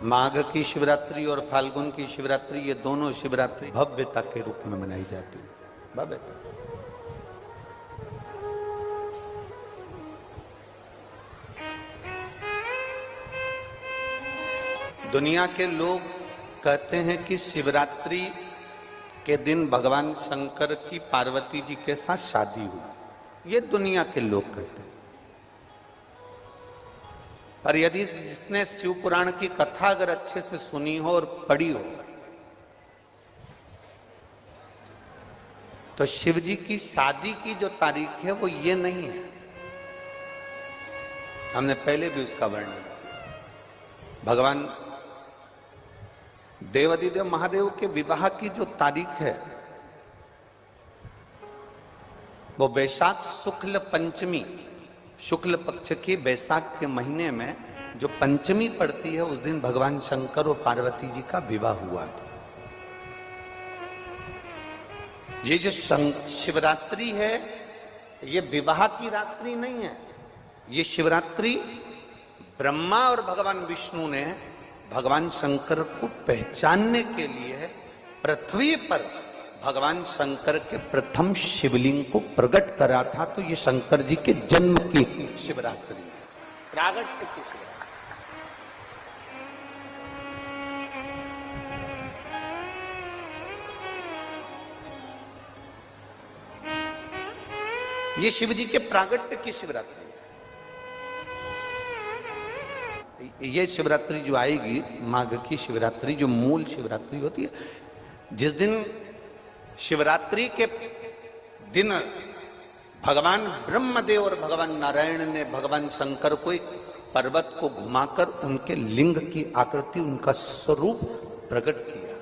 माघ की शिवरात्रि और फाल्गुन की शिवरात्रि, ये दोनों शिवरात्रि भव्यता के रूप में मनाई जाती है। भव्यता। दुनिया के लोग कहते हैं कि शिवरात्रि के दिन भगवान शंकर की पार्वती जी के साथ शादी हुई, ये दुनिया के लोग कहते हैं। पर यदि जिसने शिव पुराण की कथा अगर अच्छे से सुनी हो और पढ़ी हो, तो शिव जी की शादी की जो तारीख है वो ये नहीं है। हमने पहले भी उसका वर्णन किया। भगवान देवाधिदेव महादेव के विवाह की जो तारीख है वो वैशाख शुक्ल पंचमी, शुक्ल पक्ष की वैशाख के महीने में जो पंचमी पड़ती है, उस दिन भगवान शंकर और पार्वती जी का विवाह हुआ था। ये जो शिवरात्रि है, ये विवाह की रात्रि नहीं है। ये शिवरात्रि ब्रह्मा और भगवान विष्णु ने भगवान शंकर को पहचानने के लिए पृथ्वी पर भगवान शंकर के प्रथम शिवलिंग को प्रकट करा था। तो ये शंकर जी के जन्म की शिवरात्रि है, प्रागट्य की शिवरात्रि। ये शिव जी के प्रागट्य की शिवरात्रि। ये शिवरात्रि जो आएगी, माघ की शिवरात्रि, जो मूल शिवरात्रि होती है, जिस दिन शिवरात्रि के दिन भगवान ब्रह्मदेव और भगवान नारायण ने भगवान शंकर को एक पर्वत को घुमाकर उनके लिंग की आकृति, उनका स्वरूप प्रकट किया।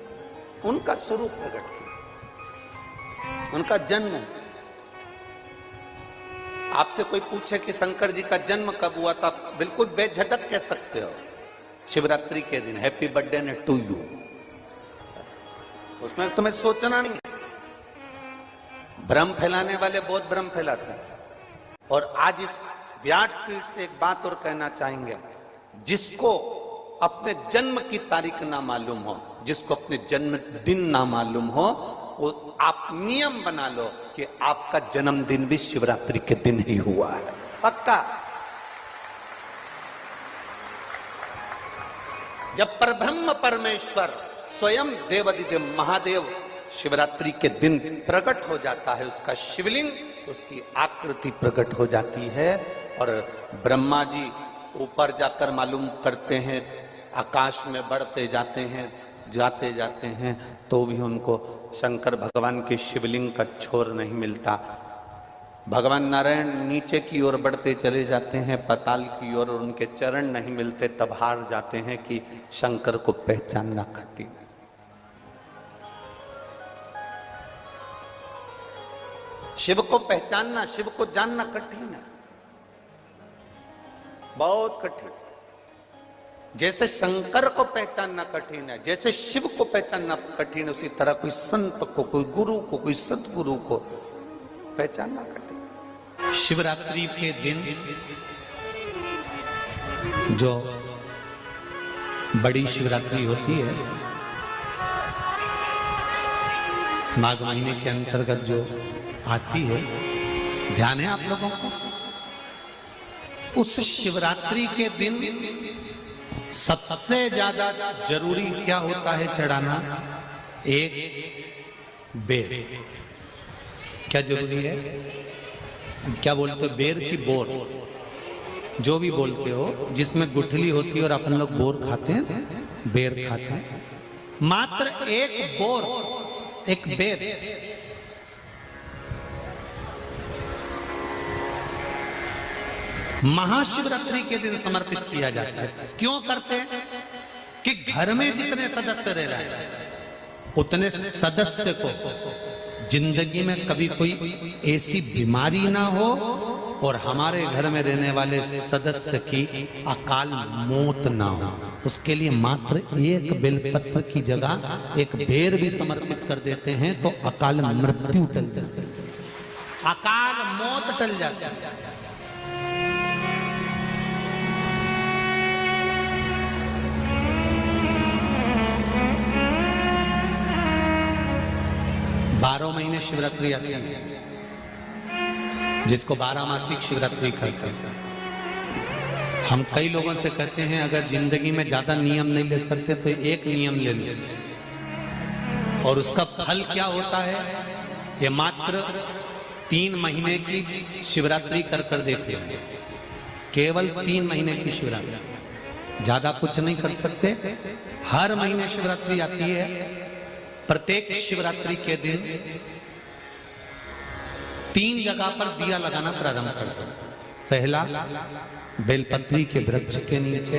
उनका स्वरूप प्रकट किया, उनका जन्म। आपसे कोई पूछे कि शंकर जी का जन्म कब हुआ, तो आप बिल्कुल बेझटक कह सकते हो शिवरात्रि के दिन, हैप्पी बर्थडे टू यू। उसमें तुम्हें सोचना नहीं। भ्रम फैलाने वाले बहुत भ्रम फैलाते हैं। और आज इस व्यासपीठ से एक बात और कहना चाहेंगे, जिसको अपने जन्म की तारीख ना मालूम हो, जिसको अपने जन्मदिन ना मालूम हो, वो आप नियम बना लो कि आपका जन्मदिन भी शिवरात्रि के दिन ही हुआ है, पक्का। जब परब्रह्म परमेश्वर स्वयं देवाधिदेव महादेव शिवरात्रि के दिन प्रकट हो जाता है, उसका शिवलिंग, उसकी आकृति प्रकट हो जाती है। और ब्रह्मा जी ऊपर जाकर मालूम करते हैं, आकाश में बढ़ते जाते हैं, तो भी उनको शंकर भगवान के शिवलिंग का छोर नहीं मिलता। भगवान नारायण नीचे की ओर बढ़ते चले जाते हैं, पाताल की ओर, और उनके चरण नहीं मिलते, तब हार जाते हैं कि शंकर को पहचानना कठिन है। शिव को पहचानना, शिव को जानना कठिन है, बहुत कठिन। जैसे शंकर को पहचानना कठिन है, जैसे शिव को पहचानना कठिन है, उसी तरह कोई संत को, कोई गुरु को, कोई सतगुरु को पहचानना कठिन। शिवरात्रि के दिन जो बड़ी शिवरात्रि होती है, माघ महीने के अंतर्गत जो आती है, ध्यान है आप लोगों को? उस शिवरात्रि के दिन सबसे ज्यादा जरूरी क्या होता है चढ़ाना? एक बेर। क्या जरूरी है? क्या बोलते हो? बेर की बोर, जो भी बोलते हो, जिसमें गुठली होती है और अपन लोग बोर खाते हैं, बेर खाते हैं। मात्र एक बोर, एक बेर महाशिवरात्रि के दिन समर्पित किया जाता है। क्यों करते हैं? कि घर में जितने सदस्य रह रहे हैं, उतने सदस्य को जिंदगी में कभी कोई ऐसी बीमारी ना हो और हमारे घर में रहने वाले सदस्य की अकाल मौत ना हो। उसके लिए मात्र एक बेलपत्र की जगह एक बेर भी समर्पित कर देते हैं तो अकाल मृत्यु टल जाती है, अकाल मौत टल जाती है। 12 महीने शिवरात्रि आती है, जिसको 12 मासिक शिवरात्रि कहते हैं। हम कई लोगों से कहते हैं अगर जिंदगी में ज्यादा नियम नहीं ले सकते तो एक नियम ले लो, और उसका फल क्या होता है ये मात्र 3 महीने की शिवरात्रि कर कर देते हैं। केवल 3 महीने की शिवरात्रि, ज्यादा कुछ नहीं कर सकते। हर महीने शिवरात्रि आती है। प्रत्येक शिवरात्रि के दिन 3 जगह पर दिया लगाना प्रारंभ कर दो। पहला, बेलपत्री के वृक्ष के नीचे।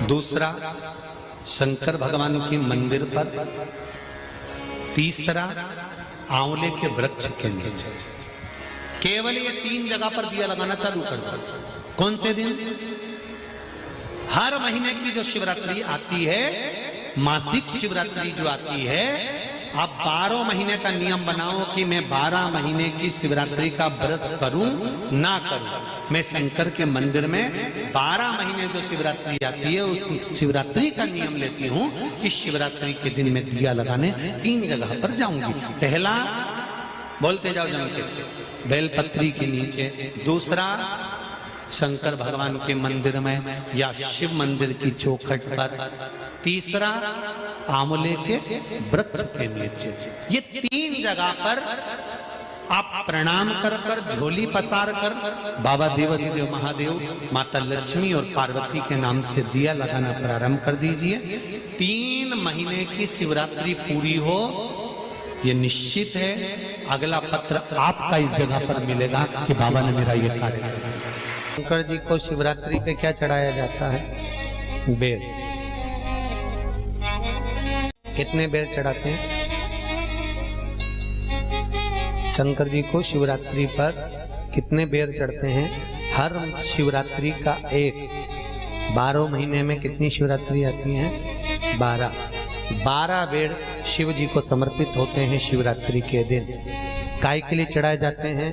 दूसरा, शंकर भगवान के मंदिर पर। तीसरा, आंवले के वृक्ष के नीचे। केवल ये 3 जगह पर दिया लगाना चालू कर दो। कौन से दिन? हर महीने की जो शिवरात्रि आती है, मासिक शिवरात्रि जो आती है, आप 12 महीने का नियम बनाओ कि मैं 12 महीने की शिवरात्रि का व्रत करूं ना करूं। मैं शंकर के मंदिर में 12 महीने जो शिवरात्रि आती है उस शिवरात्रि का नियम लेती हूं कि शिवरात्रि के दिन में दिया लगाने 3 जगह पर जाऊंगी। पहला, बोलते जाओ जम के, बेलपत्री के नीचे। दूसरा, शंकर भगवान के मंदिर में या शिव मंदिर की चौखट पर। तीसरा, आंवले के वृक्ष के नीचे। ये 3 जगह पर आप प्रणाम कर कर, झोली पसार कर बाबा देवाधिदेव महादेव, माता लक्ष्मी और पार्वती के नाम से दिया लगाना प्रारंभ कर दीजिए। 3 महीने की शिवरात्रि पूरी हो, ये निश्चित है अगला पत्र आपका इस जगह पर मिलेगा कि बाबा ने मेरा ये कार्य किया। शंकर जी को शिवरात्रि पे क्या चढ़ाया जाता है? बेर। कितने बेर चढ़ाते हैं? शंकर जी को शिवरात्रि पर कितने बेर चढ़ते हैं? हर शिवरात्रि का एक। 12 महीने में कितनी शिवरात्रि आती हैं? 12 बेर शिव जी को समर्पित होते हैं शिवरात्रि के दिन। काय के लिए चढ़ाए जाते हैं?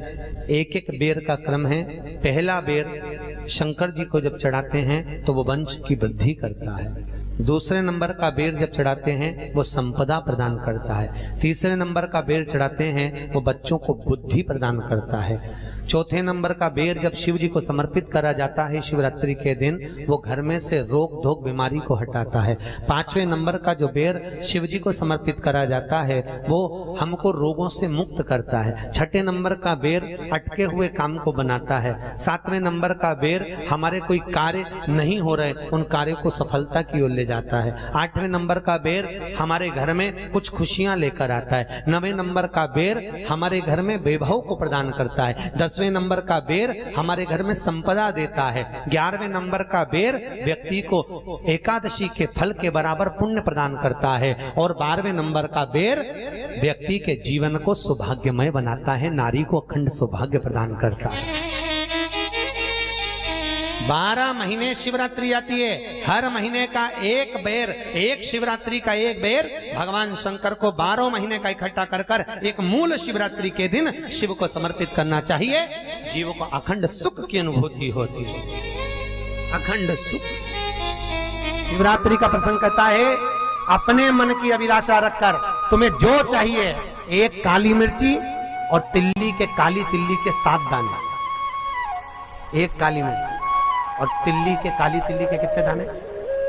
एक एक बेर का क्रम है। पहला बेर शंकर जी को जब चढ़ाते हैं तो वो वंश की वृद्धि करता है। दूसरे नंबर का बेर जब चढ़ाते हैं वो संपदा प्रदान करता है। तीसरे नंबर का बेर चढ़ाते हैं वो बच्चों को बुद्धि प्रदान करता है। चौथे नंबर का बेर जब शिव जी को समर्पित करा जाता है शिवरात्रि के दिन, वो घर में से रोग धोक बीमारी को हटाता है। 5वें नंबर का जो बेर शिव जी को समर्पित करा जाता है वो हमको रोगों से मुक्त करता है। 6ठे नंबर का बेर अटके हुए काम को बनाता है। 7वें नंबर का बेर हमारे कोई कार्य नहीं हो रहे उन कार्यों को सफलता की ओर ले जाता है। 8वें नंबर का बेर हमारे घर में कुछ खुशियां लेकर आता है। 9वें नंबर का बेर हमारे घर में वैभव को प्रदान करता है। 10वें नंबर का बेर हमारे घर में संपदा देता है। 11वें नंबर का बेर व्यक्ति को एकादशी के फल के बराबर पुण्य प्रदान करता है। और 12वें नंबर का बेर व्यक्ति के जीवन को सौभाग्यमय बनाता है, नारी को अखंड सौभाग्य प्रदान करता है। 12 महीने शिवरात्रि आती है। हर महीने का एक बेर, एक शिवरात्रि का एक बेर भगवान शंकर को 12 महीने का इकट्ठा कर कर एक मूल शिवरात्रि के दिन शिव को समर्पित करना चाहिए। जीव को अखंड सुख की अनुभूति होती है, अखंड सुख। शिवरात्रि का प्रसंग कहता है अपने मन की अभिलाषा रखकर तुम्हें जो चाहिए, एक काली मिर्ची और तिल्ली के, काली तिल्ली के 7 दाने। एक काली मिर्ची और तिल्ली के, काली तिल्ली के कितने दाने?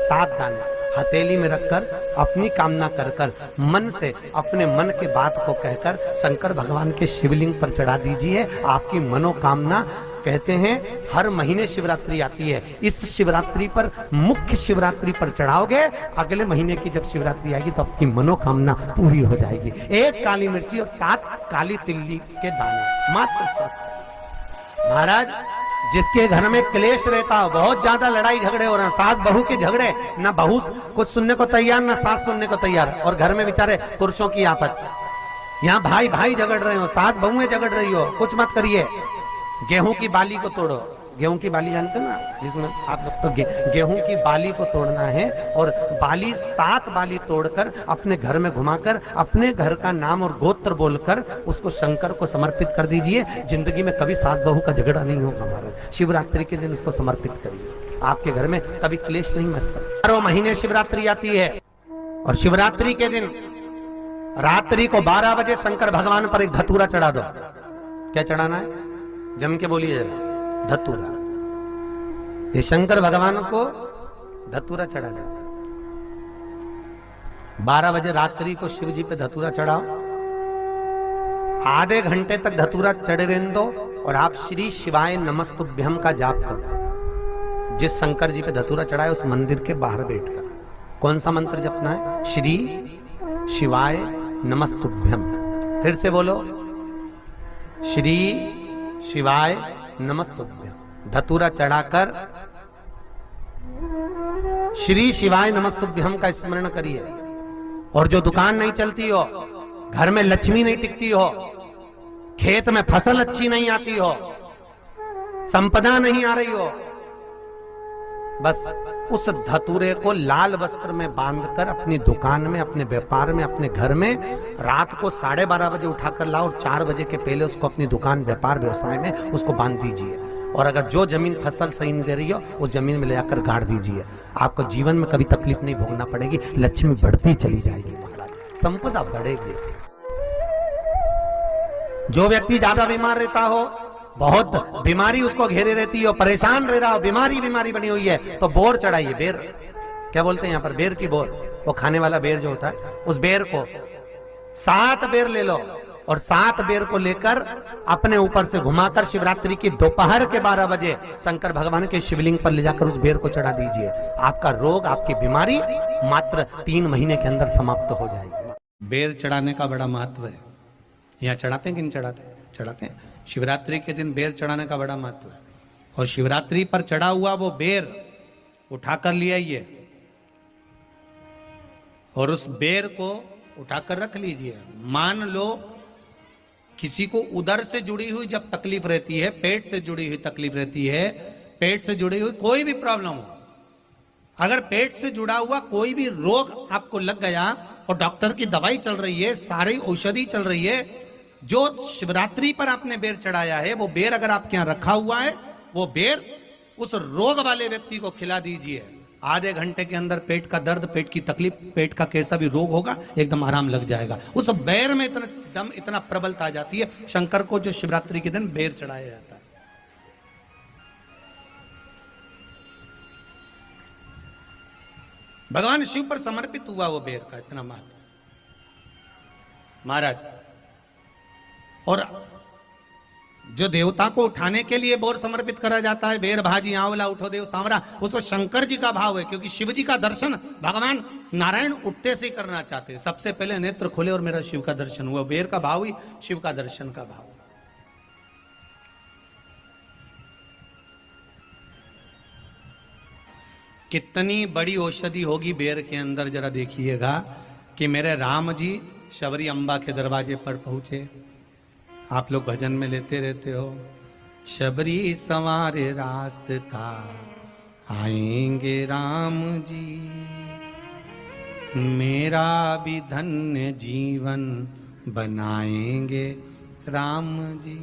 7 दाने हथेली में रखकर अपनी कामना कर कर मन से अपने मन के बात को कहकर शंकर भगवान के शिवलिंग पर चढ़ा दीजिए। आपकी मनोकामना, कहते हैं हर महीने शिवरात्रि आती है, इस शिवरात्रि पर, मुख्य शिवरात्रि पर चढ़ाओगे, अगले महीने की जब शिवरात्रि आएगी तो आपकी मनोकामना पूरी हो जाएगी। एक काली मिर्ची और 7 काली तिल्ली के दाने, मात्र 7। महाराज, जिसके घर में क्लेश रहता हो, बहुत ज्यादा लड़ाई झगड़े हो रहे हैं, सास बहू के झगड़े, ना बहू कुछ सुनने को तैयार ना सास सुनने को तैयार, और घर में बेचारे पुरुषों की आफत, यहाँ भाई भाई झगड़ रहे हो, सास बहुएं झगड़ रही हो, कुछ मत करिए। गेहूं की बाली को तोड़ो। गेहूं की बाली जानते ना, जिसमें आप लोग तो गेहूं की बाली को तोड़ना है, और बाली 7 बाली तोड़कर अपने घर में घुमाकर अपने घर का नाम और गोत्र बोलकर उसको शंकर को समर्पित कर दीजिए। जिंदगी में कभी सास बहू का झगड़ा नहीं होगा हमारा। शिवरात्रि के दिन उसको समर्पित करिए, आपके घर में कभी क्लेश नहीं मच सकता। 12 महीने शिवरात्रि आती है और शिवरात्रि के दिन रात्रि को 12 बजे शंकर भगवान पर एक धतूरा चढ़ा दो। क्या चढ़ाना है? जम के बोलिए जरा। धतूरा। ये शंकर भगवान को धतूरा चढ़ा दो। 12 बजे रात्रि को शिव जी पे धतूरा चढ़ाओ। आधे घंटे तक धतूरा चढ़े रहने दो और आप श्री शिवाय नमस्तुभ्यम का जाप करो। जिस शंकर जी पे धतूरा चढ़ाए उस मंदिर के बाहर बैठकर कौन सा मंत्र जपना है? श्री शिवाय नमस्तुभ्यम। फिर से बोलो, श्री शिवाय नमस्तुभ्यम। धतूरा चढ़ाकर श्री शिवाय नमस्तुभ्यम का स्मरण करिए। और जो दुकान नहीं चलती हो, घर में लक्ष्मी नहीं टिकती हो, खेत में फसल अच्छी नहीं आती हो, संपदा नहीं आ रही हो, बस उस धतूरे को लाल वस्त्र में बांधकर अपनी दुकान में, अपने व्यापार में, अपने घर में रात को 12:30 बजे उठाकर लाओ और 4 बजे के पहले उसको अपनी दुकान, व्यापार, व्यवसाय में उसको बांध दीजिए। और अगर जो जमीन फसल सही नहीं दे रही हो उस जमीन में ले जाकर गाड़ दीजिए। आपको जीवन में कभी तकलीफ नहीं भोगना पड़ेगी, लक्ष्मी बढ़ती चली जाएगी, संपदा बढ़ेगी। जो व्यक्ति ज्यादा बीमार रहता हो, बहुत बीमारी उसको घेरे रहती है, परेशान रह रहा हो, बीमारी बनी हुई है, तो बोर चढ़ाइए। बेर, क्या बोलते हैं यहाँ पर? बेर की बोर, वो खाने वाला बेर जो होता है, उस बेर को 7 बेर ले लो और 7 बेर को लेकर अपने ऊपर से घुमाकर शिवरात्रि की दोपहर के 12 बजे शंकर भगवान के शिवलिंग पर ले जाकर उस बेर को चढ़ा दीजिए। आपका रोग, आपकी बीमारी मात्र 3 महीने के अंदर समाप्त हो जाएगी। बेर चढ़ाने का बड़ा महत्व है। यहाँ चढ़ाते हैं कि नहीं चढ़ाते? चढ़ाते हैं। शिवरात्रि के दिन बेर चढ़ाने का बड़ा महत्व है। और शिवरात्रि पर चढ़ा हुआ वो बेर उठाकर ले आइए और उस बेर को उठाकर रख लीजिए। मान लो किसी को उदर से जुड़ी हुई जब तकलीफ रहती है, पेट से जुड़ी हुई तकलीफ रहती है, पेट से जुड़ी हुई कोई भी प्रॉब्लम हो, अगर पेट से जुड़ा हुआ कोई भी रोग आपको लग गया और डॉक्टर की दवाई चल रही है, सारी औषधि चल रही है, जो शिवरात्रि पर आपने बेर चढ़ाया है वो बेर अगर आपके यहां रखा हुआ है, वो बेर उस रोग वाले व्यक्ति को खिला दीजिए। आधे घंटे के अंदर पेट का दर्द, पेट की तकलीफ, पेट का कैसा भी रोग होगा एकदम आराम लग जाएगा। उस बेर में इतना दम, इतना प्रबलता आ जाती है शंकर को जो शिवरात्रि के दिन बेर चढ़ाया जाता है। भगवान शिव पर समर्पित हुआ वो बेर का इतना महत्व महाराज। और जो देवता को उठाने के लिए बोर समर्पित करा जाता है, बेर भाजी आंवला उठो देव सांवरा, उसमें शंकर जी का भाव है, क्योंकि शिव जी का दर्शन भगवान नारायण उठते से ही करना चाहते हैं। सबसे पहले नेत्र खोले और मेरा शिव का दर्शन हुआ। बेर का भाव ही शिव का दर्शन का भाव। कितनी बड़ी औषधि होगी बेर के अंदर, जरा देखिएगा कि मेरे राम जी शबरी अम्बा के दरवाजे पर पहुंचे। आप लोग भजन में लेते रहते हो, शबरी संवारे रास्ता आएंगे राम जी, मेरा भी धन्य जीवन बनाएंगे राम जी।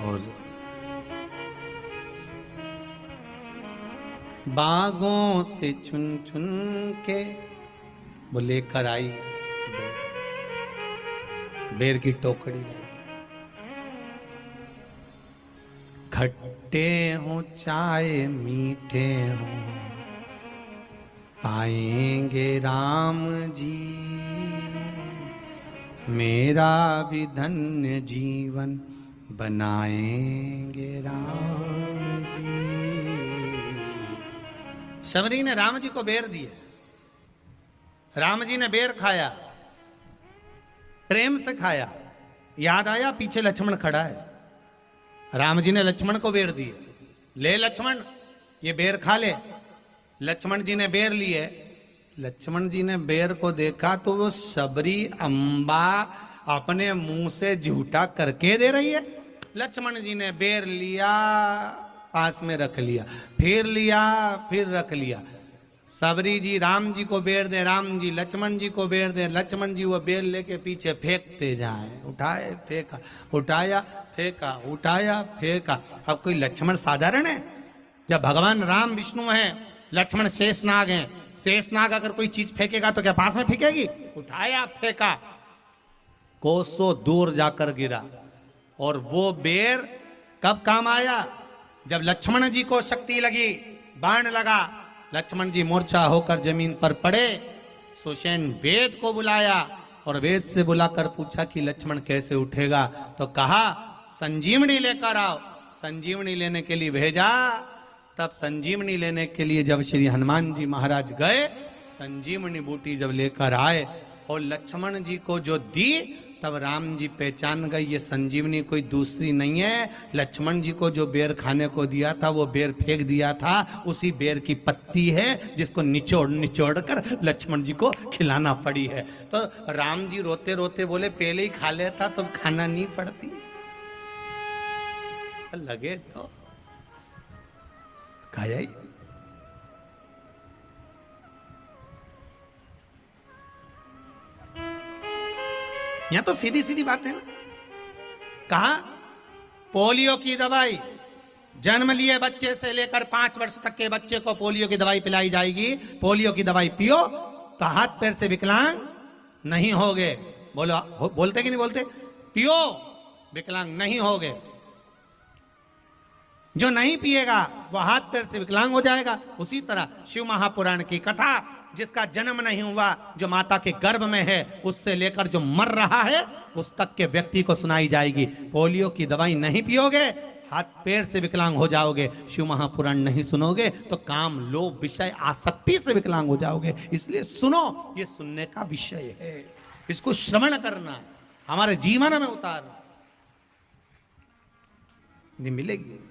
और बागों से चुन चुन के वो लेकर आई बेर की टोकरी। खट्टे हो चाहे मीठे हो पाएंगे राम जी, मेरा भी धन्य जीवन बनाएंगे राम जी। शबरी ने राम जी को बेर दिए, राम जी ने बेर खाया, प्रेम से खाया। याद आया पीछे लक्ष्मण खड़ा है, राम जी ने लक्ष्मण को बेर दिए, ले लक्ष्मण ये बेर खा ले। लक्ष्मण जी ने बेर लिए, लक्ष्मण जी ने बेर को देखा तो वो शबरी अम्बा अपने मुंह से झूठा करके दे रही है। लक्ष्मण जी ने बेर लिया, पास में रख लिया, फिर लिया, फिर रख लिया। सबरी जी राम जी को बेर दे, राम जी लक्ष्मण जी को बेर दे, लक्ष्मण जी वो बेर लेके पीछे फेंकते जाए, उठाए फेंका, उठाया फेंका, उठाया फेंका। अब कोई लक्ष्मण साधारण है? जब भगवान राम विष्णु हैं, लक्ष्मण शेषनाग हैं, शेषनाग अगर कोई चीज फेंकेगा तो क्या पास में फेंकेगी? उठाया फेंका, कोसों दूर जाकर गिरा। और वो बेर कब काम आया? जब लक्ष्मण जी को शक्ति लगी, बाण लगा, लक्ष्मण जी मूर्छा होकर जमीन पर पड़े, सुषेण वेद को बुलाया और वेद से बुलाकर पूछा कि लक्ष्मण कैसे उठेगा? तो कहा संजीवनी लेकर आओ। संजीवनी लेने के लिए भेजा। तब संजीवनी लेने के लिए जब श्री हनुमान जी महाराज गए, संजीवनी बूटी जब लेकर आए और लक्ष्मण जी को जो दी, तब राम जी पहचान गए ये संजीवनी कोई दूसरी नहीं है। लक्ष्मण जी को जो बेर खाने को दिया था, वो बेर फेंक दिया था, उसी बेर की पत्ती है जिसको निचोड़ निचोड़ कर लक्ष्मण जी को खिलाना पड़ी है। तो राम जी रोते रोते बोले पहले ही खा लेता तो खाना नहीं पड़ती। लगे तो खाया ही। यहां तो सीधी सीधी बात है ना। कहा पोलियो की दवाई जन्म लिए बच्चे से लेकर 5 वर्ष तक के बच्चे को पोलियो की दवाई पिलाई जाएगी। पोलियो की दवाई पियो तो हाथ पैर से विकलांग नहीं होगे। बोलो, बोलते कि नहीं बोलते? पियो विकलांग नहीं होगे। जो नहीं पिएगा वो हाथ पैर से विकलांग हो जाएगा। उसी तरह शिव महापुराण की कथा, जिसका जन्म नहीं हुआ, जो माता के गर्भ में है, उससे लेकर जो मर रहा है उस तक के व्यक्ति को सुनाई जाएगी। पोलियो की दवाई नहीं पियोगे, हाथ पैर से विकलांग हो जाओगे। शिव महापुराण नहीं सुनोगे तो काम, लोभ, विषय, आसक्ति से विकलांग हो जाओगे। इसलिए सुनो, ये सुनने का विषय है, इसको श्रवण करना, हमारे जीवन में उतारना। नहीं मिलेगी।